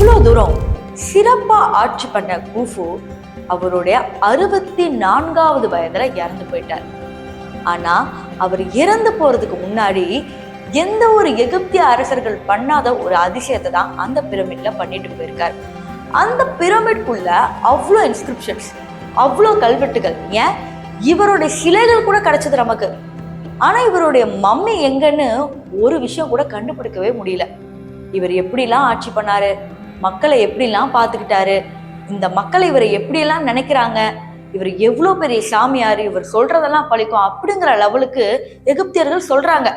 இவ்வளோ தூரம் சிறப்பா ஆட்சி பண்ண கூஃபு அவருடைய 64வது வயதுல இறந்து போயிட்டார். ஆனா அவர் இறந்து போறதுக்கு முன்னாடி எந்த ஒரு எகிப்திய அரசர்கள் பண்ணாத ஒரு அதிசயத்தை தான் அந்த பிரமிட்ல பண்ணிட்டு போயிருக்காரு. அந்த பிரமிட்குள்ள அவ்வளோ இன்ஸ்கிரிப்ஷன்ஸ், அவ்வளோ கல்வெட்டுகள், ஏன் இவருடைய சிலைகள் கூட கிடைச்சது நமக்கு. ஆனா இவருடைய மம்மி எங்கன்னு ஒரு விஷயம் கூட கண்டுபிடிக்கவே முடியல. இவர் எப்படிலாம் ஆட்சி பண்ணாரு, மக்களை எப்படிலாம் பார்த்துக்கிட்டாரு, இந்த மக்களை இவரை எப்படியெல்லாம் நினைக்கிறாங்க, இவர் எவ்வளோ பெரிய சாமியார், இவர் சொல்றதெல்லாம் பழிக்கும் அப்படிங்கிற லெவலுக்கு எகிப்தியர்கள் சொல்றாங்க.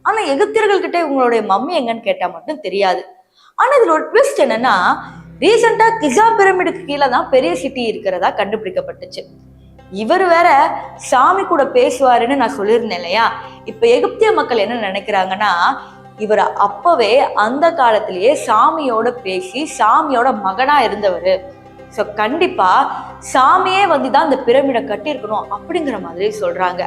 ஆனா எகிப்தியர்கள் கிட்ட இவங்களுடைய மம்மி எங்கன்னு கேட்டா மட்டும் தெரியாது. ஆனா இதுல ஒரு ட்விஸ்ட் என்னன்னா, ரீசெண்டா கிசா பிரமிடுக்கு கீழே தான் பெரிய சிட்டி இருக்கிறதா கண்டுபிடிக்கப்பட்டுச்சு. இவர் வேற சாமி கூட பேசுவாருன்னு நான் சொல்லியிருந்தேன் இல்லையா. இப்ப எகிப்திய மக்கள் என்ன நினைக்கிறாங்கன்னா, இவர் அப்பவே அந்த காலத்திலேயே சாமியோட பேசி சாமியோட மகனா இருந்தவர். ஸோ கண்டிப்பா சாமியே வந்துதான் இந்த பிரமிடை கட்டியிருக்கணும் அப்படிங்கிற மாதிரி சொல்றாங்க.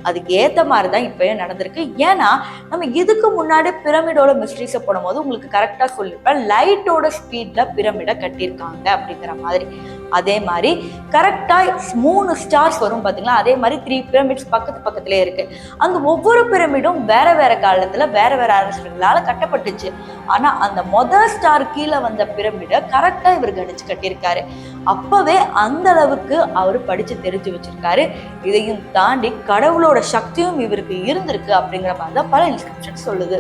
அதுக்கு ஏத்த மாதிரிதான் இப்பயும் நடந்திருக்கு. ஏன்னா நம்ம இதுக்கு முன்னாடி பிரமிடோட மிஸ்ட்ரீஸை போடும்போது உங்களுக்கு கரெக்டா சொல்லிருப்பேன், லைட்டோட ஸ்பீட்ல பிரமிடை கட்டியிருக்காங்க அப்படிங்கிற மாதிரி. அதே மாதிரி கரெக்டா 3 ஸ்டார்ஸ் வரும் பாத்தீங்களா, அதே மாதிரி 3 பிரமிட்ஸ் பக்கத்திலே இருக்கு. அந்த ஒவ்வொரு பிரமிடும் வேற வேற காலத்துல வேற வேற அரசர்களால கட்டப்பட்டுச்சு. ஆனா அந்த முதல் ஸ்டார் கீழே வந்த பிரமிடை கரெக்டா இவர் கணிச்சு கட்டியிருக்காரு. அப்பவே அந்த அளவுக்கு அவர் படிச்சு தெரிஞ்சு வச்சிருக்காரு. இதையும் தாண்டி கடவுளோட சக்தியும் இவருக்கு இருந்திருக்கு அப்படிங்கிற மாதிரி தான் பல இன்ஸ்கிரிப்ஷன் சொல்லுது.